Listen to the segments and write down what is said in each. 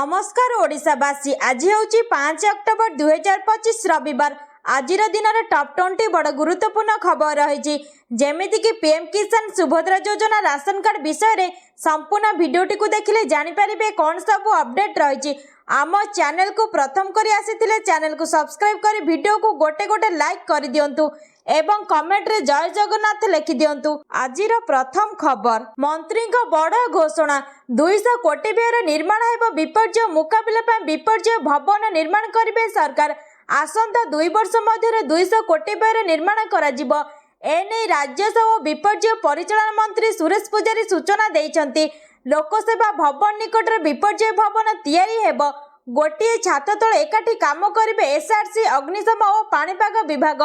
नमस्कार ओडिशावासी। आज हूँ 5 अक्टोबर 2025 रविवार। आज दिन में टॉप 20 बड़ गुरुत्वपूर्ण खबर रही जमीक पीएम किसान सुभद्रा योजना राशन कार्ड विषय में संपूर्ण भिडटी को देखिले जानीपारे कौन सब अपडेट रही। आम चैनल को प्रथम करी आसी चैनल को सब्सक्राइब कर वीडियो को गोटे गोटे लाइक कर दिंतु एवं कमेंट रे जय जगन्नाथ लिखि दिंतु। आजिर प्रथम खबर मंत्री बड़ घोषणा 200 कोटी व्यय निर्माण हेब विपर्यय मुकाबला विपर्यय भवन निर्माण करेंगे सरकार। आसंता 2 वर्ष मध्य 200 कोटी व्यय निर्माण करा एने राजस्व और विपर्यय परिचालन मंत्री सुरेश पुजारी सूचना देइछंती। लोकसेवा भवन निकट विपर्यय भवन तैयारी हेब। गोटे छात तले एकाठी काम करेंगे एसआरसी अग्निशम और पाणीपाग विभाग।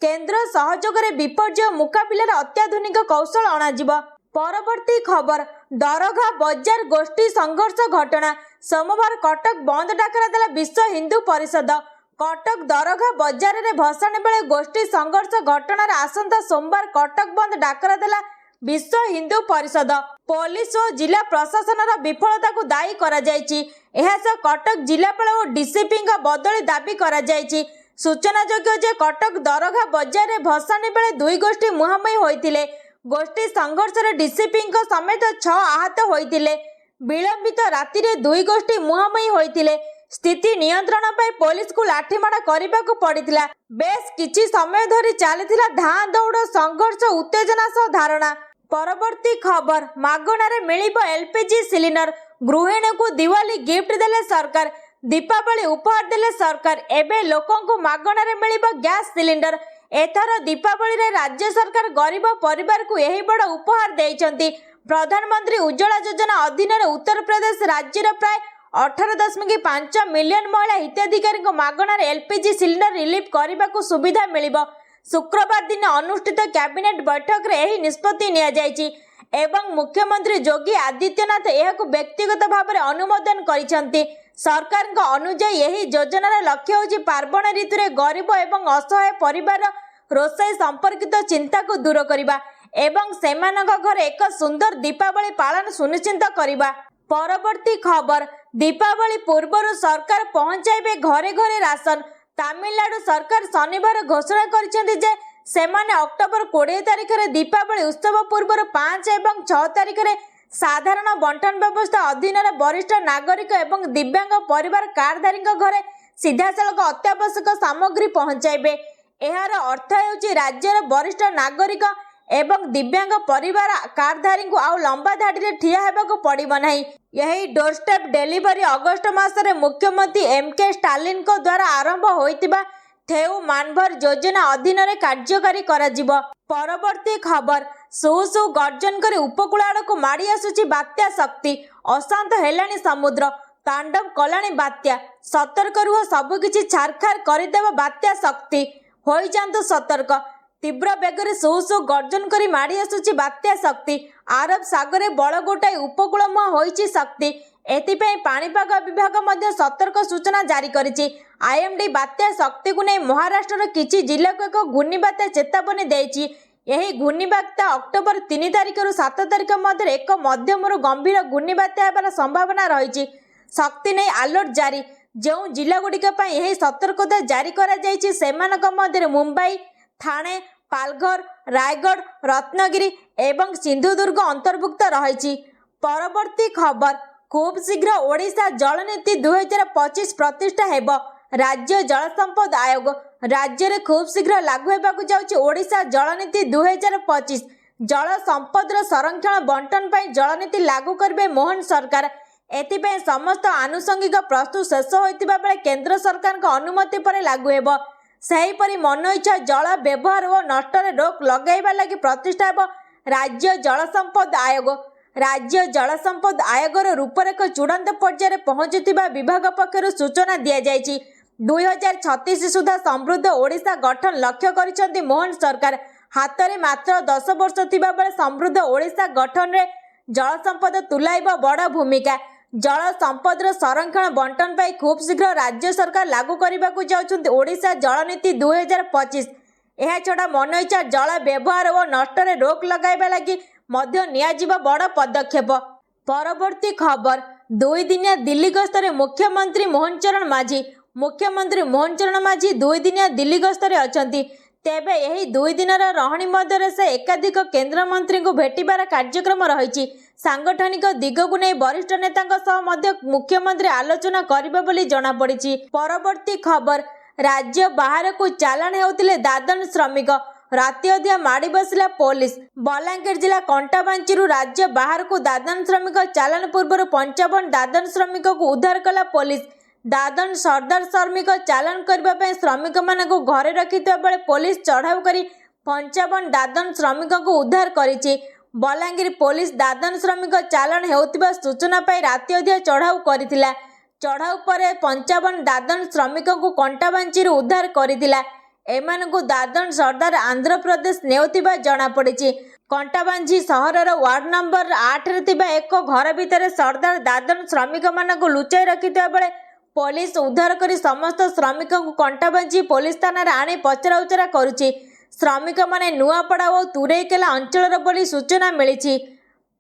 केंद्र सहयोग विपर्यय मुकाबला अत्याधुनिक कौशल अणाजिब। परवर्ती खबर दरघा बजार गोष्ठी संघर्ष घटना सोमवार कटक बंद डाकरा देला विश्व हिंदू परिषद। कटक दरघा बजार रे भसाणी बेले गोष्ठी संघर्ष घटनार आसंता सोमवार कटक बंद डाकरा देला विश्व हिंदू परिषद। पुलिस और जिला प्रशासन विफलता को दायी करा जायछि। एहा सह कटक जिलापाल और डीसीपी बदली दाबी करा जायछि। सूचनायोग्य जे कटक दरघा बजार रे भसाणी बेले 2 गोष्ठी मुहांमुही होइतिले। गोष्ठी संघर्ष रे डीसीपी समेत 6 आहत होइतिले। विलंबित राति रे 2 गोष्ठी मुहांमुही होइतिले। स्थिति नियंत्रण पाई पुलिस को लाठीमाड़ करने पड़िथिला। बेस किछि समय धरी चलीथिला धाँ दौड़ संघर्ष उत्तेजना सह धारणा। परवर्ती खबर मागणारे मिलिबो एलपीजी सिलिंडर। गृहिणी को दिवाली गिफ्ट देले सरकार। दीपावली उपहार देले सरकार। एबे लोकों को मागणारे मिलिबो गैस सिलिंडर। एथर दीपावली रे राज्य सरकार गरीब परिवार को यही बड़ उपहार देइछंती। प्रधानमंत्री उज्ज्वला योजना अधीन उत्तर प्रदेश राज्यर प्राय 18.5 मिलियन महिला हिताधिकारी मागणार एलपीजी सिलिंडर रिलीफ करने को सुविधा मिलिबो। शुक्रवार दिन अनुष्ठित कैबिनेट बैठक रे एही निष्पत्ति निया जायछि एवं मुख्यमंत्री योगी आदित्यनाथ यह व्यक्तिगत भाव में अनुमोदन करिसेंती। सरकार अनुଯାयी यही योजनार लक्ष्य होछि पार्वण ऋतु रे गरीब एवं असहाय परिवार रोषाई संपर्कित चिंता को दूर करिबा एवं सेमानक घर एक सुंदर दीपावली पालन सुनिश्चित करिबा। परवर्ती खबर दीपावली पूर्व सरकार पहुंचाइबे घरे घरे राशन। तमिलनाडु सरकार शनिवार घोषणा करिसेंती जे सेमाने अक्टोबर 20 तारिख रे दीपावली उत्सव पूर्व 5 एवं 6 तारिख रे साधारण बंटन व्यवस्था अधीन वरिष्ठ नागरिक एवं दिव्यांग परिवार कार्डधारी घरे सीधासलख अत्यावश्यक सामग्री पहुंचाइबे। एहार अर्थ हेउछि राज्यर वरिष्ठ नागरिक एवं दिव्यांग परिवार कार्डधारी को आउ लंबा धाड़ी रे ठिया हेबाको पड़िबो नाही। यही डोरस्टेप डिलीवरी अगस्त मासरे मुख्यमंत्री एमके स्टालिन को द्वारा आरंभ होइतिबा थेउ मानभर योजना अधीन रे कार्यकारी कराजिबो। परवर्ती खबर सु गर्जन कर उपकूल आड़ को माड़ी आसुची बात्या शक्ति। अशांत हेलानी समुद्र तांडव कलानी बात्या। सतर्क रुह सबकिछि छारखार करदेव बात्या शक्ति। होई जांतु सतर्क। तीव्र बेगर सु गर्जन करी माड़ी आसुची बात्या शक्ति। आरब सागर बड़ गोटाए उपकूल मुहां होइची शक्ति। एथिपाई पाणीपाग विभाग मध्य सतर्क सूचना जारी करिछि। आईएमडी बात्या शक्ति को नहीं महाराष्ट्र किछि जिला को एक घूर्णी बात्या चेतावनी देइछि। यही घूर्णी बात्या अक्टोबर 3 तारिख रु 7 तारिख मध्य एक मध्यम गंभीर घूर्णी बात्या हेबार संभावना रही। शक्ति नहीं अलर्ट जारी। जो जिला गुड़िक यही सतर्कता जारी करा जाइछि सेमानक मध्य मुंबई थाने पालघर रायगढ़ रत्नगिरी एवं सिंधुदुर्ग अंतर्भुक्त रही। परवर्ती खबर खूब शीघ्र ओडिशा जल नीति 2025 प्रतिष्ठा हेब। राज्य जल संपद आयोग राज्य में खूब शीघ्र लागू होगाकू जाउछि ओडिशा जल नीति 2025। जल संपदर संरक्षण बंटन पर जल नीति लागू करेंगे मोहन सरकार। एथिपाई समस्त आनुषंगिक प्रस्तुत शेष होइतिबा बेले केंद्र सरकार अनुमति पर लागू हेब। सेहीपरि मन इच्छा जल व्यवहार और नष्टर रोक लगाइबा लगी प्रतिष्ठा हेब राज्य जल संपद आयोग। राज्य जल संपद आयोगर रूपरेख चूड़ांत पर्यायर पहुंचुथिबा विभाग पक्षरु सूचना दिया जायछि। 2036 सुधा समृद्ध ओडिशा गठन लक्ष्य करिसेंती मोहन सरकार। हाथ में मात्र 10 वर्ष थिबा बेले समृद्ध ओडिशा गठन रे जल संपद तुलाइब बड़ भूमिका। जल संपदर संरक्षण बंटन पाई खूब शीघ्र राज्य सरकार लागू करने जाउछंती ओडिशा जल नीति 2025। एहा छड़ा मन इच्छा जल व्यवहार और नष्टर रोक लगाइबा लगी मध्य नियाजिबा बड़ पदक्षेप। परवर्ती खबर दुई दिनिया दिल्ली गस्तरे मुख्यमंत्री मोहन चरण मांझी। मुख्यमंत्री मोहन चरण मांझी दुई दिनिया दिल्ली गस्तरे अछंती। तेबे यही दुई दिनर रहणी मध्यरे से एकाधिक केंद्रमंत्री को भेटिबार कार्यक्रम रही। सांगठनिक दिगकु नहीं वरिष्ठ नेतांक सह मध्य मुख्यमंत्री आलोचना करिबे बोली जणा पड़िछि। परवर्ती खबर, राज्य बाहर को चालाण हेउतिले दादन श्रमिक। राति अधिया माड़ी बसला पुलिस। बलांगीर जिला कंटाबांची राज्य बाहर को दादन श्रमिक चालाण पूर्व 55 दादन श्रमिक को उद्धार कला पुलिस। दादन सरदार श्रमिक चालाण करने श्रमिक मानू घरे रखिता बेले पुलिस चढ़ाऊ करी 55 दादन श्रमिक को उद्धार करिछि। बलांगीर पुलिस दादन श्रमिक चालाण हेउतिबा सूचना पाई राति अधिया चढ़ाऊ करिथिला। चढ़ाऊ पर 55 दादन श्रमिक को कंटाबांची उद्धार करिथिला। एमानकु दादन सरदार आंध्र प्रदेश नेउतिबा जणा पड़िछि। कंटाबांझी सहरर वार्ड नंबर 8 रे थिबा एक घर भितर सरदार दादन श्रमिक मानकु लुचाई रखिता बेले पुलिस उद्धार करी समस्त श्रमिक को कंटाबांझी पुलिस थाना आनी पचरा उचरा करुछि। श्रमिक माने नुआपड़ा और तुरईकेला अंचल बोली सूचना मिली।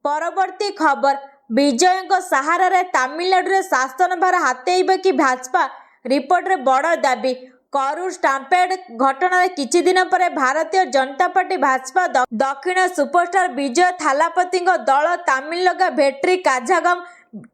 परवर्ती खबर, विजय सहारा तमिलनाडु रे शासन भार हातेइबे कि भाजपा, रिपोर्ट रे बड़ दाबी। करूर स्टाम्पेड घटना किछि दिन पर भारतीय जनता पार्टी भाजपा दक्षिण सुपरस्टार विजय थालापति दल तमिलनाडु भेट्री काझागम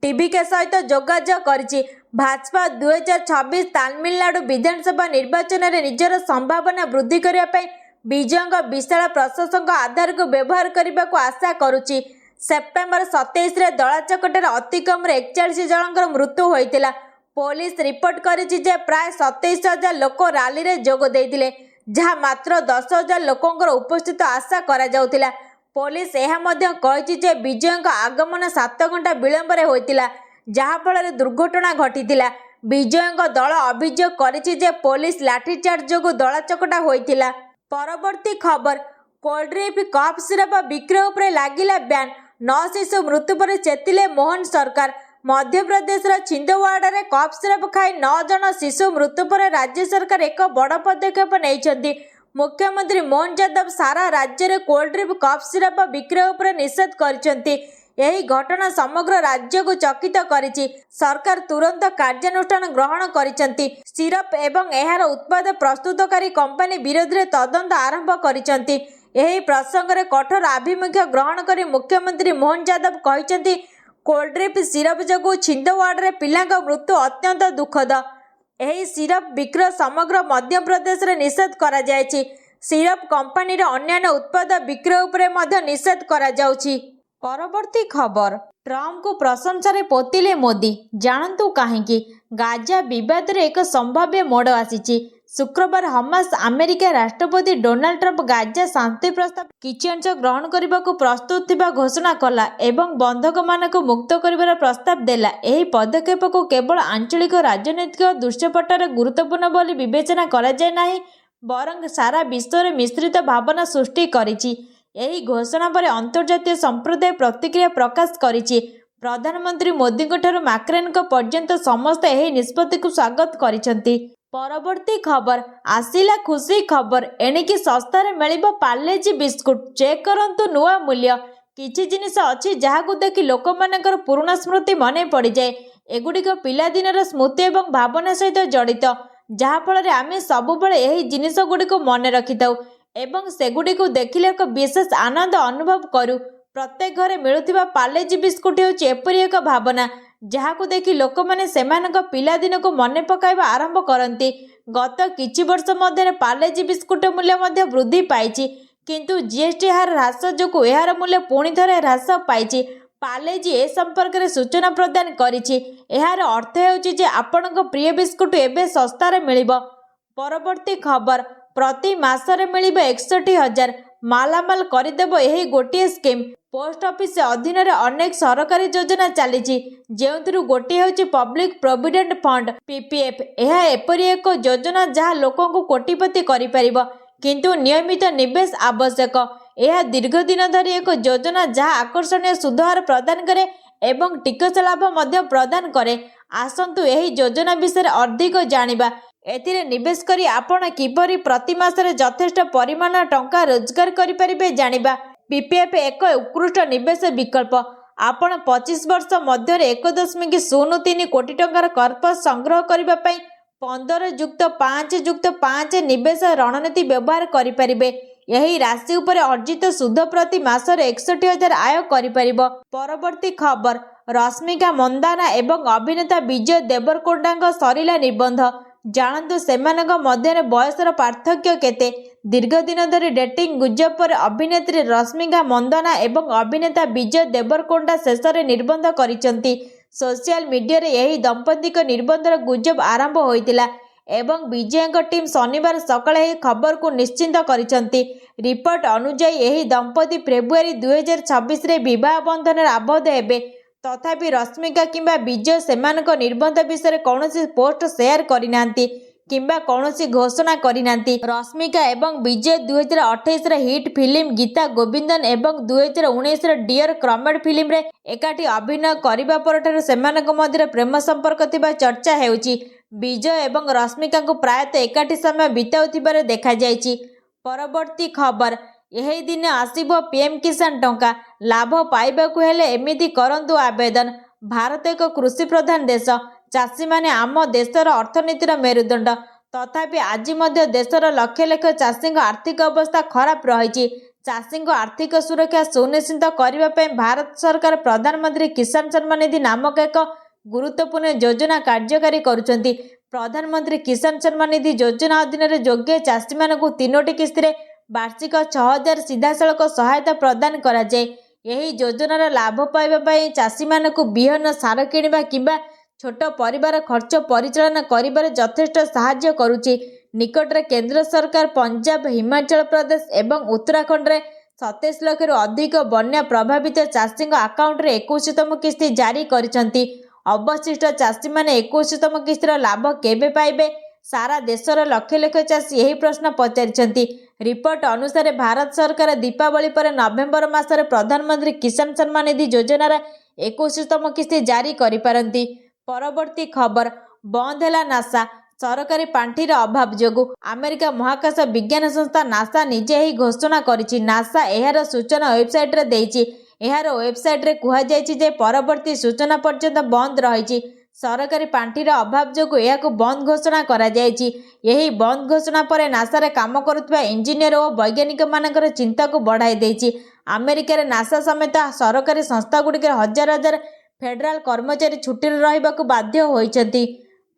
टीवी के सहित जोगाजोग करिछि। भाजपा 2026 तमिलनाडु विधानसभा निर्वाचन में निजर संभावना वृद्धि करने पर विजय विशाल प्रशंसक आधार को व्यवहार करने को आशा करुछि। सेप्टेम्बर 27 रे दलाचकटार अति कम 41 जनकर मृत्यु होइतिला। पुलिस रिपोर्ट करिछि जे प्राय 27,000 लोक रैली रे जोग देइतिले, जहाँ मात्र 10,000 लोकंकर उपस्थित आशा करा जाउतिला। पुलिस यह मध्य कहिछि जे विजय आगमन 7 घंटा विलंब रे होइतिला, जहाँ फल दुर्घटना घटितिला। विजय दल अभियोग करिछि जे पुलिस लाठीचार्ज जोगु दलाचकटा होइतिला। परवर्ती खबर, कोल्ड्रिंक कफ सिरप बिक्री उपरे लागिला बैन। 9 शिशु मृत्यु पर चेतिले मोहन सरकार। मध्य प्रदेश छिंदवाड़ा रे कफ सिरप खाई 9 जन शिशु मृत्यु पर राज्य सरकार एक बड़ पदक्षेप नहीं। मुख्यमंत्री मोहन यादव सारा राज्य में कोल्ड्रिंक कफ सिरप बिक्री उपरे निषेध करिसेंती। यही घटना समग्र राज्य को चकित करिछि। सरकार तुरंत कार्यानुष्ठान ग्रहण करिसेंती। सिरप एवं एहार उत्पाद प्रस्तुतकारी कंपनी विरोध में तदंत आरंभ करिसेंती। यही प्रसंग में कठोर आभिमुख्य ग्रहण करी मुख्यमंत्री मोहन यादव कहिसेंती कोल्ड्रिंक सिरप जोगु छिंदवाड़ा पिला मृत्यु अत्यंत दुखद। यही सिरप बिक्री समग्र मध्य प्रदेश में निषेध करा जायछि। सिरप कंपनी अन्य उत्पाद बिक्री उपरे मध्य निषेध करा जाउछि। परवर्ती खबर, ट्रम्प को प्रशंसा रे पोतिले मोदी, जानतु काहेकि। गाजा विवाद रे एक संभाव्य मोड़ आसीछि। शुक्रवार हमास अमेरिका राष्ट्रपति डोनाल्ड ट्रम्प गाजा शांति प्रस्ताव किछि अंश ग्रहण करबाकू प्रस्तुत थिबा घोषणा कला एवं बंधक मानक मुक्त करिबार प्रस्ताव देला। एही पदक्षेप को केवल आंचलिक राजनैतिक दृश्यपटरे गुरुत्वपूर्ण बोली विवेचना करा जाय नाही, बरं सारा विश्व में मिश्रित भावना सृष्टि करिछि। यही घोषणा पर अंतर्जातीय संप्रदाय प्रतिक्रिया प्रकाश करिछि। प्रधानमंत्री मोदी माक्रेन पर्यंत समस्त यही निष्पत्ति को स्वागत करिसेंती। परवर्ती खबर, आसिला खुशी खबर, एणिकी सस्तार मिलिबो पार्लेजी बिस्कुट। चेक करंतु नुआ मूल्य। किछि जिनिस अछि जहाकु देखि लोकमानकर पुराना स्मृति मने पड़ी जाए। एगुड़िक पिलादिनर स्मृति एवं भावना सहित जड़ित, जहाँफल आमे सबुबले यही जिनिस गुड़िक मन रखिथाउ एवं सेगुड़िक देखिले एक विशेष आनंद अनुभव करू। प्रत्येक घरे मिलुथिबा पार्लेजी बिस्कुट हेउछि एपरि एक भावना जहाकु देखि लोक माने सेमानक पिलादिन को मने पकाइबा आरंभ करती। गत किछि वर्ष मध्य पार्लेजी बिस्कुट मूल्य मध्य वृद्धि पाइछि, किंतु जीएसटी हार ह्रास जोगु एहार मूल्य पुणी थरे ह्रास पाइछि। पार्लेजी ए संपर्क में सूचना प्रदान करिछि। एहार अर्थ हेउछि जे आपणक प्रिय बिस्कुट एबे सस्तार मिलिबो। परवर्ती खबर, प्रति मासरे मिलिबो 61,000 मालामाल करदेव यही गोटे स्कीम। पोस्ट ऑफिस अधीन अनेक सरकारी योजना चली, जो गोटे हूँ पब्लिक प्रोविडेंट फंड पीपीएफ। यह एपरी एक योजना जहाँ लोकों को कोटिपति करि परिबो, किंतु नियमित निवेश आवश्यक। यह दीर्घ दिन धरी एक योजना जहाँ आकर्षणीय सुधहार प्रदान करे एवं टिकस लाभ मध्य प्रदान करे। आसंतु यही योजना विषय अधिक जानिबा। एथिरे निवेश करी आपण किपरि प्रति मासरे यथेष्ट परिमाण टंका रोजगार करि परिबे जानिबा। पीपीएफ एक उत्कृष्ट निवेश विकल्प। ଆପଣ 25 ବର୍ଷ ମଧ୍ୟରେ 1.03 କୋଟି ଟଙ୍କାର କର୍ପସ୍ ସଂଗ୍ରହ କରିବା ପାଇଁ 15+5+5 ନିବେଶ ରଣନୀତି ବ୍ୟବହାର କରିପାରିବେ। ଏହି ରାଶି ଉପରେ ଅର୍ଜିତ ସୁଧ ପ୍ରତି ମାସରେ 61,000 ଆୟ କରିପାରିବ। ପରବର୍ତ୍ତୀ ଖବର, ରଶ୍ମିକା ମନ୍ଦାନା ଏବଂ ଅଭିନେତା ବିଜୟ ଦେବରକୋଣ୍ଡାଙ୍କ ସରିଲା ନିର୍ବନ୍ଧ। ଜାଣନ୍ତୁ ସେମାନଙ୍କ ମଧ୍ୟରେ ବୟସର ପାର୍ଥକ୍ୟ କେତେ। ଦୀର୍ଘ ଦିନ ଧରି ଡେଟିଂ ଗୁଜବ ପରେ ଅଭିନେତ୍ରୀ ରଶ୍ମିକା ମନ୍ଦାନା ଏବଂ ଅଭିନେତା ବିଜୟ ଦେବରକୋଣ୍ଡା ଶେଷରେ ନିର୍ବନ୍ଧ କରିଛନ୍ତି। ସୋସିଆଲ ମିଡିଆରେ ଏହି ଦମ୍ପତିଙ୍କ ନିର୍ବନ୍ଧର ଗୁଜବ ଆରମ୍ଭ ହୋଇଥିଲା ଏବଂ ବିଜୟଙ୍କ ଟିମ୍ ଶନିବାର ସକାଳେ ଏହି ଖବରକୁ ନିଶ୍ଚିତ କରିଛନ୍ତି। ରିପୋର୍ଟ ଅନୁଯାୟୀ ଏହି ଦମ୍ପତି ଫେବୃଆରୀ 2026ରେ ବିବାହ ବନ୍ଧନରେ ଆବଦ୍ଧ ହେବେ। ତଥାପି ରଶ୍ମିକା କିମ୍ବା ବିଜୟ ସେମାନଙ୍କ ନିର୍ବନ୍ଧ ବିଷୟରେ କୌଣସି ପୋଷ୍ଟ ସେୟାର କରିନାହାନ୍ତି କିମ୍ବା କୌଣସି ଘୋଷଣା କରିନାହାନ୍ତି। ରଶ୍ମିକା ଏବଂ ବିଜୟ 2028ର ହିଟ୍ ଫିଲ୍ମ ଗୀତା ଗୋବିନ୍ଦନ ଏବଂ 2019ର ଡିୟର କ୍ରମେଡ୍ ଫିଲ୍ମରେ ଏକାଠି ଅଭିନୟ କରିବା ପରଠାରୁ ସେମାନଙ୍କ ମଧ୍ୟରେ ପ୍ରେମ ସମ୍ପର୍କ ଥିବା ଚର୍ଚ୍ଚା ହେଉଛି। ବିଜୟ ଏବଂ ରଶ୍ମିକାଙ୍କୁ ପ୍ରାୟତଃ ଏକାଠି ସମୟ ବିତାଉଥିବାର ଦେଖାଯାଇଛି। ପରବର୍ତ୍ତୀ ଖବର, ଏହି ଦିନ ଆସିବ ପିଏମ୍ କିଷାନ ଟଙ୍କା। ଲାଭ ପାଇବାକୁ ହେଲେ ଏମିତି କରନ୍ତୁ ଆବେଦନ। ଭାରତ ଏକ କୃଷି ପ୍ରଧାନ ଦେଶ। ଚାଷୀମାନେ ଆମ ଦେଶର ଅର୍ଥନୀତିର ମେରୁଦଣ୍ଡ। ତଥାପି ଆଜି ମଧ୍ୟ ଦେଶର ଲକ୍ଷ ଲକ୍ଷ ଚାଷୀଙ୍କ ଆର୍ଥିକ ଅବସ୍ଥା ଖରାପ ରହିଛି। ଚାଷୀଙ୍କ ଆର୍ଥିକ ସୁରକ୍ଷା ସୁନିଶ୍ଚିତ କରିବା ପାଇଁ ଭାରତ ସରକାର ପ୍ରଧାନମନ୍ତ୍ରୀ କିଷାନ ସମ୍ମାନ ନିଧି ନାମକ ଏକ ଗୁରୁତ୍ୱପୂର୍ଣ୍ଣ ଯୋଜନା କାର୍ଯ୍ୟକାରୀ କରୁଛନ୍ତି। ପ୍ରଧାନମନ୍ତ୍ରୀ କିଷାନ ସମ୍ମାନ ନିଧି ଯୋଜନା ଅଧୀନରେ ଯୋଗ୍ୟ ଚାଷୀମାନଙ୍କୁ 3ଟି କିସ୍ତିରେ ବାର୍ଷିକ 6,000 ସିଧାସଳଖ ସହାୟତା ପ୍ରଦାନ କରାଯାଏ। ଏହି ଯୋଜନାର ଲାଭ ପାଇବା ପାଇଁ ଚାଷୀମାନଙ୍କୁ ବିହନ, ସାର କିଣିବା କିମ୍ବା ଛୋଟ ପରିବାର ଖର୍ଚ୍ଚ ପରିଚାଳନା କରିବାରେ ଯଥେଷ୍ଟ ସାହାଯ୍ୟ କରୁଛି। ନିକଟରେ କେନ୍ଦ୍ର ସରକାର ପଞ୍ଜାବ, ହିମାଚଳ ପ୍ରଦେଶ ଏବଂ ଉତ୍ତରାଖଣ୍ଡରେ 27 ଲକ୍ଷରୁ ଅଧିକ ବନ୍ୟା ପ୍ରଭାବିତ ଚାଷୀଙ୍କ ଆକାଉଣ୍ଟରେ 21ତମ କିସ୍ତି ଜାରି କରିଛନ୍ତି। ଅବଶିଷ୍ଟ ଚାଷୀମାନେ 21ତମ କିସ୍ତିର ଲାଭ କେବେ ପାଇବେ? ସାରା ଦେଶର ଲକ୍ଷ ଲକ୍ଷ ଚାଷୀ ଏହି ପ୍ରଶ୍ନ ପଚାରିଛନ୍ତି। ରିପୋର୍ଟ ଅନୁସାରେ ଭାରତ ସରକାର ଦୀପାବଳି ପରେ ନଭେମ୍ବର ମାସରେ ପ୍ରଧାନମନ୍ତ୍ରୀ କିଷାନ ସମ୍ମାନ ନିଧି ଯୋଜନାର 21ତମ କିସ୍ତି ଜାରି କରିପାରନ୍ତି। ପରବର୍ତ୍ତୀ ଖବର, ବନ୍ଦ ହେଲା ନାସା। ସରକାରୀ ପାଣ୍ଠିର ଅଭାବ ଯୋଗୁଁ। ଆମେରିକା ମହାକାଶ ବିଜ୍ଞାନ ସଂସ୍ଥା ନାସା ନିଜେ ଏହି ଘୋଷଣା କରିଛି। ନାସା ଏହାର ସୂଚନା ୱେବସାଇଟରେ ଦେଇଛି। ଏହାର ୱେବସାଇଟରେ କୁହାଯାଇଛି ଯେ ପରବର୍ତ୍ତୀ ସୂଚନା ପର୍ଯ୍ୟନ୍ତ ବନ୍ଦ ରହିଛି। ସରକାରୀ ପାଣ୍ଠିର ଅଭାବ ଯୋଗୁଁ ଏହାକୁ ବନ୍ଦ ଘୋଷଣା କରାଯାଇଛି। ଏହି ବନ୍ଦ ଘୋଷଣା ପରେ ନାସାରେ କାମ କରୁଥିବା ଇଞ୍ଜିନିୟର ଓ ବୈଜ୍ଞାନିକମାନଙ୍କର ଚିନ୍ତାକୁ ବଢ଼ାଇ ଦେଇଛି। ଆମେରିକାରେ ନାସା ସମେତ ସରକାରୀ ସଂସ୍ଥାଗୁଡ଼ିକର ହଜାର ହଜାର ଫେଡେରାଲ କର୍ମଚାରୀ ଛୁଟିରେ ରହିବାକୁ ବାଧ୍ୟ ହୋଇଛନ୍ତି।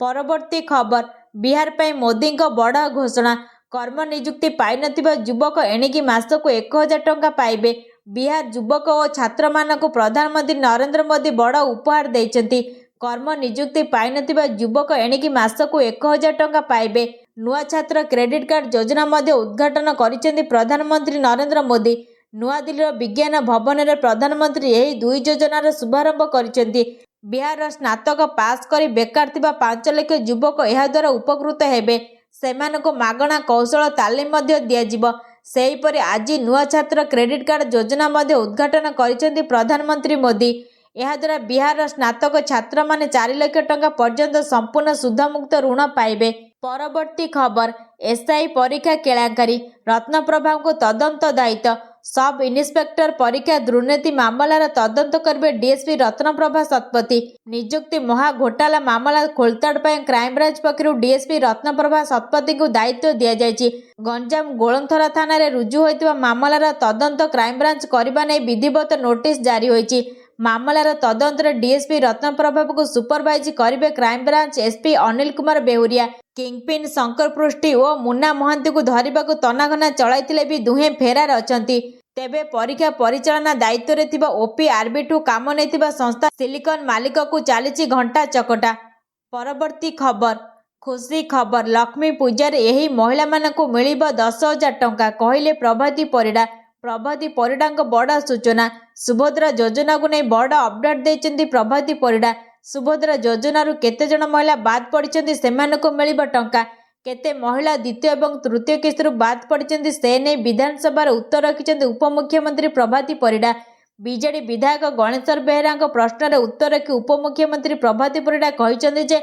ପରବର୍ତ୍ତୀ ଖବର, ବିହାର ପାଇଁ ମୋଦିଙ୍କ ବଡ଼ ଘୋଷଣା। କର୍ମ ନିଯୁକ୍ତି ପାଇନଥିବା ଯୁବକ ଏଣିକି ମାସକୁ 1,000 ଟଙ୍କା ପାଇବେ। ବିହାର ଯୁବକ ଓ ଛାତ୍ରମାନଙ୍କୁ ପ୍ରଧାନମନ୍ତ୍ରୀ ନରେନ୍ଦ୍ର ମୋଦି ବଡ଼ ଉପହାର ଦେଇଛନ୍ତି। କର୍ମ ନିଯୁକ୍ତି ପାଇନଥିବା ଯୁବକ ଏଣିକି ମାସକୁ 1,000 ଟଙ୍କା ପାଇବେ। ନୂଆ ଛାତ୍ର କ୍ରେଡିଟ୍ କାର୍ଡ ଯୋଜନା ମଧ୍ୟ ଉଦ୍ଘାଟନ କରିଛନ୍ତି ପ୍ରଧାନମନ୍ତ୍ରୀ ନରେନ୍ଦ୍ର ମୋଦି। ନୂଆଦିଲ୍ଲୀର ବିଜ୍ଞାନ ଭବନରେ ପ୍ରଧାନମନ୍ତ୍ରୀ ଏହି ଦୁଇ ଯୋଜନାର ଶୁଭାରମ୍ଭ କରିଛନ୍ତି। ବିହାରର ସ୍ନାତକ ପାସ୍ କରି ବେକାର ଥିବା 5 ଲକ୍ଷ ଯୁବକ ଏହାଦ୍ୱାରା ଉପକୃତ ହେବେ। ସେମାନଙ୍କୁ ମାଗଣା କୌଶଳ ତାଲିମ ମଧ୍ୟ ଦିଆଯିବ। ସେହିପରି ଆଜି ନୂଆ ଛାତ୍ର କ୍ରେଡିଟ୍ କାର୍ଡ ଯୋଜନା ମଧ୍ୟ ଉଦ୍ଘାଟନ କରିଛନ୍ତି ପ୍ରଧାନମନ୍ତ୍ରୀ ମୋଦି। ଏହାଦ୍ୱାରା ବିହାରର ସ୍ନାତକ ଛାତ୍ରମାନେ 4 ଲକ୍ଷ ଟଙ୍କା ପର୍ଯ୍ୟନ୍ତ ସମ୍ପୂର୍ଣ୍ଣ ସୁଧମୁକ୍ତ ଋଣ ପାଇବେ। ପରବର୍ତ୍ତୀ ଖବର, ଏସ୍ଆଇ ପରୀକ୍ଷା କେଳାଙ୍କାରୀ। ରତ୍ନପ୍ରଭାଙ୍କୁ ତଦନ୍ତ ଦାୟିତ୍ୱ। ସବ୍ ଇନ୍ସପେକ୍ଟର ପରୀକ୍ଷା ଦୁର୍ନୀତି ମାମଲାର ତଦନ୍ତ କରିବେ ଡିଏସ୍ପି ରତ୍ନପ୍ରଭା ଶତପଥୀ। ନିଯୁକ୍ତି ମହା ଘୋଟାଲା ମାମଲା ଖୋଳତାଡ଼ ପାଇଁ କ୍ରାଇମବ୍ରାଞ୍ଚ ପକ୍ଷରୁ ଡିଏସ୍ପି ରତ୍ନପ୍ରଭା ଶତପଥୀଙ୍କୁ ଦାୟିତ୍ୱ ଦିଆଯାଇଛି। ଗଞ୍ଜାମ ଗୋଳନ୍ଥରା ଥାନାରେ ରୁଜୁ ହୋଇଥିବା ମାମଲାର ତଦନ୍ତ କ୍ରାଇମବ୍ରାଞ୍ଚ କରିବା ନେଇ ବିଧିବଦ୍ଧ ନୋଟିସ୍ ଜାରି ହୋଇଛି। ମାମଲାର ତଦନ୍ତରେ ଡିଏସ୍ପି ରତ୍ନପ୍ରଭାଙ୍କୁ ସୁପରଭାଇଜ କରିବେ crime branch SP Anil Kumar Behuria. Kingpin Shankar Prusty ଓ ମୁନା ମହାନ୍ତିଙ୍କୁ ଧରିବାକୁ ତନାଘନା ଚଳାଇଥିଲେ ବି ଦୁହେଁ ଫେରାର ଅଛନ୍ତି। ତେବେ ପରୀକ୍ଷା ପରିଚାଳନା ଦାୟିତ୍ୱରେ ଥିବା OPRBଠୁ କାମ ନେଇଥିବା ସଂସ୍ଥା ସିଲିକନ ମାଲିକକୁ ଚାଲିଛି ଘଣ୍ଟା ଚକଟା। ପରବର୍ତ୍ତୀ ଖବର, ଖୁସି ଖବର, ଲକ୍ଷ୍ମୀ ପୂଜାରେ ଏହି ମହିଳାମାନଙ୍କୁ ମିଳିବ 10,000 ଟଙ୍କା, କହିଲେ ପ୍ରଭାତୀ ପରିଡ଼ା। ପ୍ରଭାତୀ ପରିଡ଼ାଙ୍କ ବଡ଼ ସୂଚନା। ସୁଭଦ୍ରା ଯୋଜନାକୁ ନେଇ ବଡ଼ ଅପଡେଟ୍ ଦେଇଛନ୍ତି ପ୍ରଭାତୀ ପରିଡ଼ା। ସୁଭଦ୍ରା ଯୋଜନାରୁ କେତେ ଜଣ ମହିଳା ବାଦ୍ ପଡ଼ିଛନ୍ତି, ସେମାନଙ୍କୁ ମିଳିବ ଟଙ୍କା। କେତେ ମହିଳା ଦ୍ୱିତୀୟ ଏବଂ ତୃତୀୟ କିସ୍ତିରୁ ବାଦ୍ ପଡ଼ିଛନ୍ତି, ସେ ନେଇ ବିଧାନସଭାରେ ଉତ୍ତର ରଖିଛନ୍ତି ଉପମୁଖ୍ୟମନ୍ତ୍ରୀ ପ୍ରଭାତୀ ପରିଡ଼ା। ବିଜେଡି ବିଧାୟକ ଗଣେଶ୍ୱର ବେହେରାଙ୍କ ପ୍ରଶ୍ନରେ ଉତ୍ତର ରଖି ଉପମୁଖ୍ୟମନ୍ତ୍ରୀ ପ୍ରଭାତୀ ପରିଡ଼ା କହିଛନ୍ତି ଯେ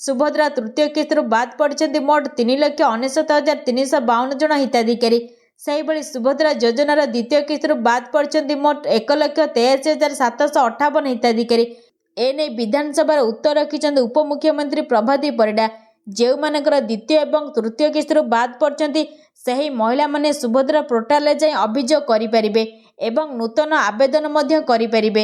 ସୁଭଦ୍ରା ତୃତୀୟ କିସ୍ତିରୁ ବାଦ୍ ପଡ଼ିଛନ୍ତି ମୋଟ 3,99,352 ଜଣ ହିତାଧିକାରୀ। ସେହିଭଳି ସୁଭଦ୍ରା ଯୋଜନାର ଦ୍ୱିତୀୟ କିସ୍ତିରୁ ବାଦ୍ ପଡ଼ିଛନ୍ତି ମୋଟ 1,83,758 ହିତାଧିକାରୀ। ଏନେଇ ବିଧାନସଭାରେ ଉତ୍ତର ରଖିଛନ୍ତି ଉପମୁଖ୍ୟମନ୍ତ୍ରୀ ପ୍ରଭାତୀ ପରିଡ଼ା। ଯେଉଁମାନଙ୍କର ଦ୍ୱିତୀୟ ଏବଂ ତୃତୀୟ କିସ୍ତିରୁ ବାଦ୍ ପଡ଼ିଛନ୍ତି ସେହି ମହିଳାମାନେ ସୁଭଦ୍ରା ପୋର୍ଟାଲରେ ଯାଇ ଅଭିଯୋଗ କରିପାରିବେ ଏବଂ ନୂତନ ଆବେଦନ ମଧ୍ୟ କରିପାରିବେ।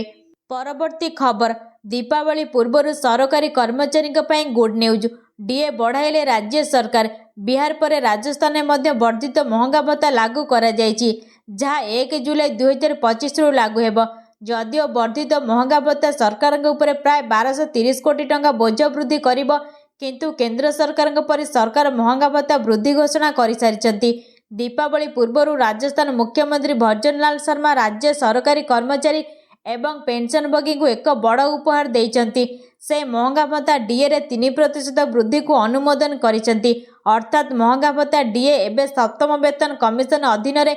ପରବର୍ତ୍ତୀ ଖବର, ଦୀପାବଳି ପୂର୍ବରୁ ସରକାରୀ କର୍ମଚାରୀଙ୍କ ପାଇଁ ଗୁଡ୍ ନ୍ୟୁଜ୍। ଡିଏ ବଢ଼ାଇଲେ ରାଜ୍ୟ ସରକାର। ବିହାର ପରେ ରାଜସ୍ଥାନରେ ମଧ୍ୟ ବର୍ଦ୍ଧିତ ମହଙ୍ଗା ଭତ୍ତା ଲାଗୁ କରାଯାଇଛି, ଯାହା 1 ଜୁଲାଇ 2025ରୁ ଲାଗୁ ହେବ। ଯଦିଓ ବର୍ଦ୍ଧିତ ମହଙ୍ଗା ଭତ୍ତା ସରକାରଙ୍କ ଉପରେ ପ୍ରାୟ 1230 କୋଟି ଟଙ୍କା ବୋଝ ବୃଦ୍ଧି କରିବ, କିନ୍ତୁ କେନ୍ଦ୍ର ସରକାରଙ୍କ ପରି ସରକାର ମହଙ୍ଗା ଭତ୍ତା ବୃଦ୍ଧି ଘୋଷଣା କରିସାରିଛନ୍ତି। ଦୀପାବଳି ପୂର୍ବରୁ ରାଜସ୍ଥାନ ମୁଖ୍ୟମନ୍ତ୍ରୀ ଭଜନଲାଲ ଶର୍ମା ରାଜ୍ୟ ସରକାରୀ କର୍ମଚାରୀ ଏବଂ ପେନ୍ସନଭୋଗୀଙ୍କୁ ଏକ ବଡ଼ ଉପହାର ଦେଇଛନ୍ତି। ସେ ମହଙ୍ଗା ଭତ୍ତା ଡିଏରେ 3% ବୃଦ୍ଧିକୁ ଅନୁମୋଦନ କରିଛନ୍ତି। ଅର୍ଥାତ୍ ମହଙ୍ଗା ଭତ୍ତା ଡିଏ ଏବେ ସପ୍ତମ ବେତନ କମିଶନ ଅଧୀନରେ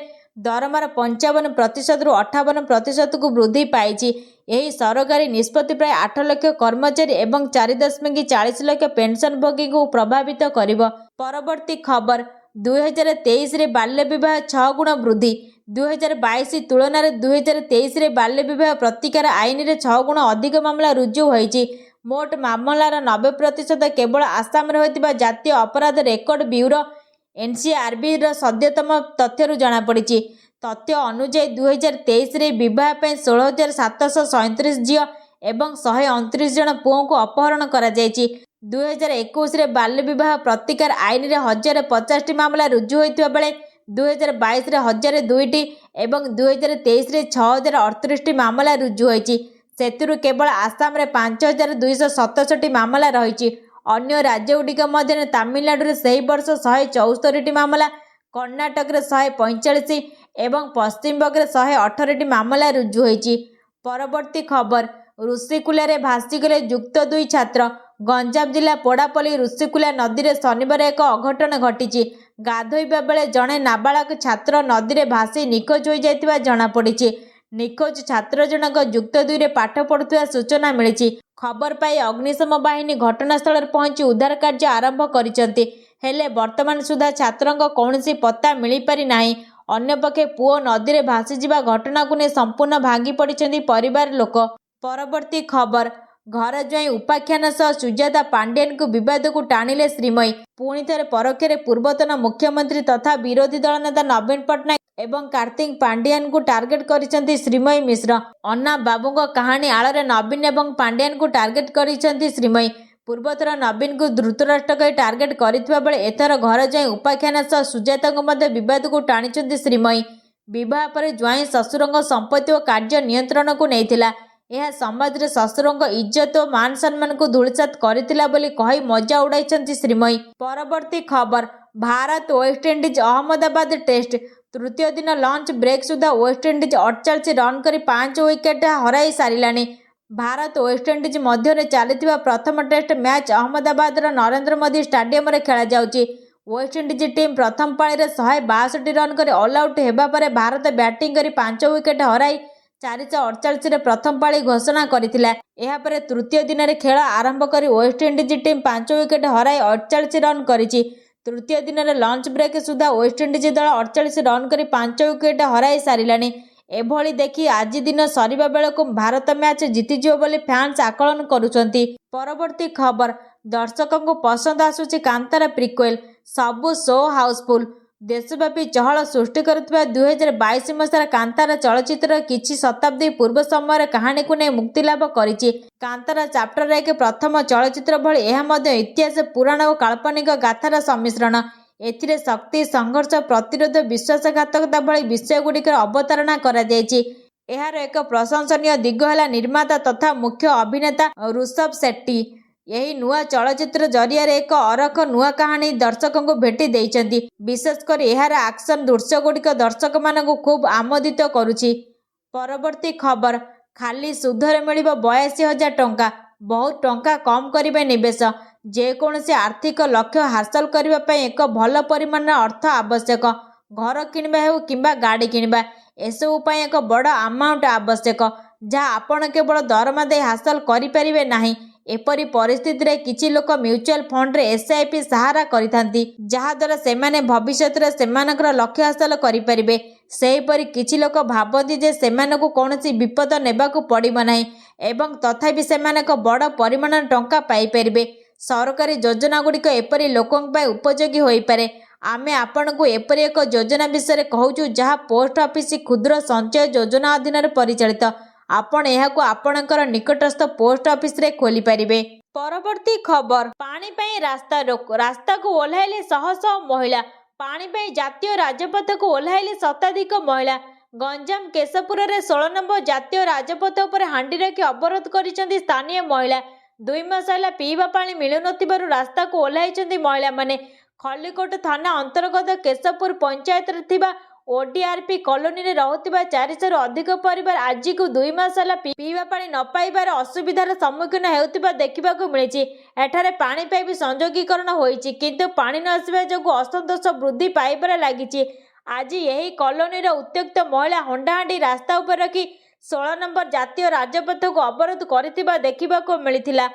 ଦରମାର 55%ରୁ 58%କୁ ବୃଦ୍ଧି ପାଇଛି। ଏହି ସରକାରୀ ନିଷ୍ପତ୍ତି ପ୍ରାୟ 8 ଲକ୍ଷ କର୍ମଚାରୀ ଏବଂ 4.40 ଲକ୍ଷ ପେନ୍ସନଭୋଗୀଙ୍କୁ ପ୍ରଭାବିତ କରିବ। ପରବର୍ତ୍ତୀ ଖବର, 2023ରେ ବାଲ୍ୟ ବିବାହ 6 ଗୁଣ ବୃଦ୍ଧି। 2022 ତୁଳନାରେ 2023ରେ ବାଲ୍ୟ ବିବାହ ପ୍ରତିକାର ଆଇନରେ 6 ଗୁଣ ଅଧିକ ମାମଲା ରୁଜୁ ହୋଇଛି। ମୋଟ ମାମଲାର 90% କେବଳ ଆସାମରେ ହୋଇଥିବା ଜାତୀୟ ଅପରାଧ ରେକର୍ଡ ବ୍ୟୁରୋ NCRBର ସଦ୍ୟତମ ତଥ୍ୟରୁ ଜଣାପଡ଼ିଛି। ତଥ୍ୟ ଅନୁଯାୟୀ 2023ରେ ବିବାହ ପାଇଁ 16,737 ଝିଅ ଏବଂ 129 ଜଣ ପୁଅଙ୍କୁ ଅପହରଣ କରାଯାଇଛି। 2021ରେ ବାଲ୍ୟ ବିବାହ ପ୍ରତିକାର ଆଇନରେ 1,050ଟି ମାମଲା ରୁଜୁ ହୋଇଥିବା ବେଳେ 2022ରେ 1,002ଟି ଏବଂ 2023ରେ 6,038ଟି ମାମଲା ରୁଜୁ ହୋଇଛି। ସେଥିରୁ କେବଳ ଆସାମରେ 5,267ଟି ମାମଲା ରହିଛି। ଅନ୍ୟ ରାଜ୍ୟଗୁଡ଼ିକ ମଧ୍ୟରେ ତାମିଲନାଡୁରେ ସେହି ବର୍ଷ 174ଟି ମାମଲା, କର୍ଣ୍ଣାଟକରେ 145 ଏବଂ ପଶ୍ଚିମବଙ୍ଗରେ 118ଟି ମାମଲା ରୁଜୁ ହୋଇଛି। ପରବର୍ତ୍ତୀ ଖବର, ଋଷିକୂଲ୍ୟାରେ ଭାସିଗଲେ ଯୁକ୍ତ 2 ଛାତ୍ର। ଗଞ୍ଜାମ ଜିଲ୍ଲା ପୋଡ଼ାପଲ୍ଲୀ ଋଷିକୂଲ୍ୟା ନଦୀରେ ଶନିବାର ଏକ ଅଘଟଣ ଘଟିଛି। ଗାଧୋଇବା ବେଳେ ଜଣେ ନାବାଳକ ଛାତ୍ର ନଦୀରେ ଭାସି ନିଖୋଜ ହୋଇଯାଇଥିବା ଜଣାପଡ଼ିଛି। ନିଖୋଜ ଛାତ୍ର ଜଣକ ଯୁକ୍ତ 2ରେ ପାଠ ପଢ଼ୁଥିବା ସୂଚନା ମିଳିଛି। ଖବର ପାଇ ଅଗ୍ନିଶମ ବାହିନୀ ଘଟଣାସ୍ଥଳରେ ପହଞ୍ଚି ଉଦ୍ଧାର କାର୍ଯ୍ୟ ଆରମ୍ଭ କରିଛନ୍ତି। ହେଲେ ବର୍ତ୍ତମାନ ସୁଦ୍ଧା ଛାତ୍ରଙ୍କ କୌଣସି ପତ୍ତା ମିଳିପାରି ନାହିଁ। ଅନ୍ୟପକ୍ଷେ ପୁଅ ନଦୀରେ ଭାସିଯିବା ଘଟଣାକୁ ନେଇ ସମ୍ପୂର୍ଣ୍ଣ ଭାଙ୍ଗି ପଡ଼ିଛନ୍ତି ପରିବାର ଲୋକ। ପରବର୍ତ୍ତୀ ଖବର, ଘର ଜ୍ୱାଇଁ ଉପାଖ୍ୟାନ ସହ ସୁଜାତା ପାଣ୍ଡିଆନଙ୍କୁ ବିବାଦକୁ ଟାଣିଲେ ଶ୍ରୀମୟୀ। ପୁଣି ଥରେ ପରୋକ୍ଷରେ ପୂର୍ବତନ ମୁଖ୍ୟମନ୍ତ୍ରୀ ତଥା ବିରୋଧୀ ଦଳ ନେତା ନବୀନ ପଟ୍ଟନାୟକ ଏବଂ କାର୍ତ୍ତିକ ପାଣ୍ଡିଆନଙ୍କୁ ଟାର୍ଗେଟ କରିଛନ୍ତି ଶ୍ରୀମୟୀ ମିଶ୍ର। ଅନ୍ନା ବାବୁଙ୍କ କାହାଣୀ ଆଳରେ ନବୀନ ଏବଂ ପାଣ୍ଡିଆନଙ୍କୁ ଟାର୍ଗେଟ କରିଛନ୍ତି ଶ୍ରୀମୟୀ। ପୂର୍ବଥର ନବୀନଙ୍କୁ ଧୃତରାଷ୍ଟ୍ର କହି ଟାର୍ଗେଟ କରିଥିବା ବେଳେ ଏଥର ଘର ଜ୍ୱାଇଁ ଉପାଖ୍ୟାନ ସହ ସୁଜାତାଙ୍କୁ ମଧ୍ୟ ବିବାଦକୁ ଟାଣିଛନ୍ତି ଶ୍ରୀମୟୀ। ବିବାହ ପରେ ଜ୍ୱାଇଁ ଶ୍ୱଶୁରଙ୍କ ସମ୍ପତ୍ତି ଓ କାର୍ଯ୍ୟ ନିୟନ୍ତ୍ରଣକୁ ନେଇଥିଲା। ଏହା ସମାଜରେ ଶ୍ୱଶୁରଙ୍କ ଇଜ୍ଜତ ଓ ମାନ ସମ୍ମାନକୁ ଧୂଳିସାତ୍ କରିଥିଲା ବୋଲି କହି ମଜା ଉଡ଼ାଇଛନ୍ତି ଶ୍ରୀମୟୀ। ପରବର୍ତ୍ତୀ ଖବର, ଭାରତ ୱେଷ୍ଟଇଣ୍ଡିଜ ଅହମ୍ମଦାବାଦ ଟେଷ୍ଟ। ତୃତୀୟ ଦିନ ଲଞ୍ଚ ବ୍ରେକ୍ ସୁଦ୍ଧା ୱେଷ୍ଟଇଣ୍ଡିଜ 48 ରନ୍ କରି 5 ୱିକେଟ୍ ହରାଇ ସାରିଲାଣି। ଭାରତ ୱେଷ୍ଟଇଣ୍ଡିଜ ମଧ୍ୟରେ ଚାଲିଥିବା ପ୍ରଥମ ଟେଷ୍ଟ ମ୍ୟାଚ୍ ଅହମ୍ମଦାବାଦର ନରେନ୍ଦ୍ର ମୋଦି ଷ୍ଟାଡିୟମରେ ଖେଳାଯାଉଛି। ୱେଷ୍ଟଇଣ୍ଡିଜ ଟିମ୍ ପ୍ରଥମ ପାଳିରେ 162 ରନ୍ କରି ଅଲ୍ଆଉଟ୍ ହେବା ପରେ ଭାରତ ବ୍ୟାଟିଂ କରି 5 ୱିକେଟ୍ ହରାଇ 448ରେ ପ୍ରଥମ ପାଳି ଘୋଷଣା କରିଥିଲା। ଏହାପରେ ତୃତୀୟ ଦିନରେ ଖେଳ ଆରମ୍ଭ କରି ୱେଷ୍ଟଇଣ୍ଡିଜ ଟିମ୍ 5 ୱିକେଟ୍ ହରାଇ 48 ରନ୍ କରିଛି। ତୃତୀୟ ଦିନରେ ଲଞ୍ଚ ବ୍ରେକ୍ ସୁଦ୍ଧା ୱେଷ୍ଟଇଣ୍ଡିଜ ଦଳ 48 ରନ୍ କରି 5 ୱିକେଟ୍ ହରାଇ ସାରିଲାଣି। ଏଭଳି ଦେଖି ଆଜି ଦିନ ସରିବା ବେଳକୁ ଭାରତ ମ୍ୟାଚ୍ ଜିତିଯିବ ବୋଲି ଫ୍ୟାନ୍ସ ଆକଳନ କରୁଛନ୍ତି। ପରବର୍ତ୍ତୀ ଖବର, ଦର୍ଶକଙ୍କୁ ପସନ୍ଦ ଆସୁଛି କାନ୍ତାରା ପ୍ରିକ୍ୱେଲ୍। ସବୁ ଶୋ ହାଉସଫୁଲ୍। ଦେଶବ୍ୟାପୀ ଚହଳ ସୃଷ୍ଟି କରୁଥିବା 2022 ମସିହାର କାନ୍ତାରା ଚଳଚ୍ଚିତ୍ରର କିଛି ଶତାବ୍ଦୀ ପୂର୍ବ ସମୟର କାହାଣୀକୁ ନେଇ ମୁକ୍ତିଲାଭ କରିଛି। କାନ୍ତାରା ଚାପ୍ଟର 1 ପ୍ରଥମ ଚଳଚ୍ଚିତ୍ର ଭଳି ଏହା ମଧ୍ୟ ଇତିହାସ, ପୁରାଣ ଓ କାଳ୍ପନିକ ଗାଥାର ସମ୍ମିଶ୍ରଣ। ଏଥିରେ ଶକ୍ତି, ସଂଘର୍ଷ, ପ୍ରତିରୋଧ, ବିଶ୍ୱାସଘାତକତା ଭଳି ବିଷୟଗୁଡ଼ିକର ଅବତାରଣା କରାଯାଇଛି। ଏହାର ଏକ ପ୍ରଶଂସନୀୟ ଦିଗ ହେଲା ନିର୍ମାତା ତଥା ମୁଖ୍ୟ ଅଭିନେତା ଋଷଭ ସେଟ୍ଟୀ। ଏହି ନୂଆ ଚଳଚ୍ଚିତ୍ର ଜରିଆରେ ଏକ ଅରଖ ନୂଆ କାହାଣୀ ଦର୍ଶକଙ୍କୁ ଭେଟି ଦେଇଛନ୍ତି। ବିଶେଷ କରି ଏହାର ଆକ୍ସନ ଦୃଶ୍ୟଗୁଡ଼ିକ ଦର୍ଶକମାନଙ୍କୁ ଖୁବ୍ ଆମୋଦିତ କରୁଛି। ପରବର୍ତ୍ତୀ ଖବର, ଖାଲି ସୁଧରେ ମିଳିବ 82,000 ଟଙ୍କା। ବହୁତ ଟଙ୍କା କମ୍ କରିବେ ନିବେଶ। ଯେକୌଣସି ଆର୍ଥିକ ଲକ୍ଷ୍ୟ ହାସଲ କରିବା ପାଇଁ ଏକ ଭଲ ପରିମାଣର ଅର୍ଥ ଆବଶ୍ୟକ। ଘର କିଣିବା ହେଉ କିମ୍ବା ଗାଡ଼ି କିଣିବା, ଏସବୁ ପାଇଁ ଏକ ବଡ଼ ଆମାଉଣ୍ଟ ଆବଶ୍ୟକ, ଯାହା ଆପଣ କେବଳ ଦରମା ଦେଇ ହାସଲ କରିପାରିବେ ନାହିଁ। एपरी परिस्थिति रे किछि लोक म्यूचुअल फंड रे एसआईपी सहारा करिथांती जहाद्वारा सेमाने भविष्यत रे सेमानकर लक्ष्य हासिल करिपारिबे। सेहीपरि किछि लोक भाबନ୍ତି जे सेमानकु कौनसी विपद नेबाकू पड़िबो नाही एवं तथापि सेमानक बड़ परिमाण टंका पाइपारिबे। सरकारी योजना गुड़िक एपरी लोकों पाई उपयोगी होइपारे। आमे आपनकु एपरी एक योजना विषय कहूचु जहाँ पोस्ट ऑफिस क्षुद्र संचय योजना अधीन परिचालित। आपण एहाकु आपणकर निकटस्थ पोस्ट ऑफिस रे खोली पारिबे। परवर्ती खबर पानी पाई रास्ता रोक रास्ता को ओह्लाइले शह शह महिला पानी पाई जातीय राजपथ को ओह्लाइले शताधिक महिला। गंजाम केशपुर रे 16 नंबर जातीय राजपथ उपर हांडी रखी अवरोध करिसेंती स्थानीय महिला। 2 मास होला पीवा पानी मिलु नथिबारु रास्ता को ओह्लाइसेंती महिला माने। खल्लीकोट थाना अंतर्गत केशपुर पंचायत रे थिबा ओडीआरपी कॉलोनी रे रहुतिबा 400 रु अधिक परिवार आज को 2 मास होला पीवा पानी न पाइबार असुविधार सम्मुखीन हेउतिबा देखिबाकू मिलिछि। एठारे पानी पाइप संयोगीकरण होईछि किंतु पानी न आसिबा जोगु असंतोष वृद्धि पाइबार लागिछि। आज यही कॉलोनी रे उत्त्यक्त महिला हंडाहांडी रास्ता उपर रखी 16 नंबर जातीय राजपथ को अवरोध करथिबा देखिबाकू मिलिथिला।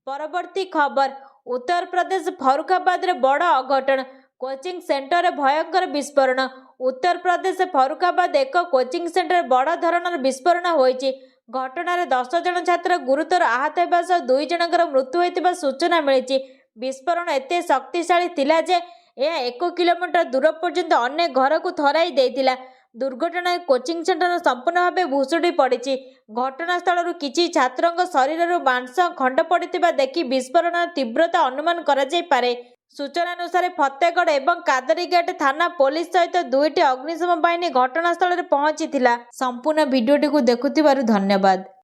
परवर्ती खबर उत्तर प्रदेश फरुखाबाद रे बड़ अघटन कोचिंग सेंटर रे भयंकर विस्फोरण। उत्तर प्रदेश फरुखाबाद एक कोचिंग सेंटर बड़ धरणर विस्फोरण होईछि। घटनार 10 जन छात्र गुरुतर आहत हेबा सह 2 जनकर मृत्यु होइतिबा सूचना मिलिछि। विस्फोरण एते शक्तिशाली थिला जे यह 1 किलोमीटर दूर पर्यंत अनेक घर को थराई देइतिला। दुर्घटना कोचिंग सेंटर संपूर्ण भावे भुशुड़ी पड़ी। घटनास्थल किछि छात्रंक शरीर मांस खंड पड़िथिबा देखि विस्फोरण तीव्रता अनुमान करा जाय पारे। सूचना अनुसार फतेगढ़ एवं कादरीघाट थाना पुलिस सहित 2टी अग्निशम बाहिनी घटनास्थल पहुंची। संपूर्ण भिडियोटी को देखुथिबारु धन्यवाद।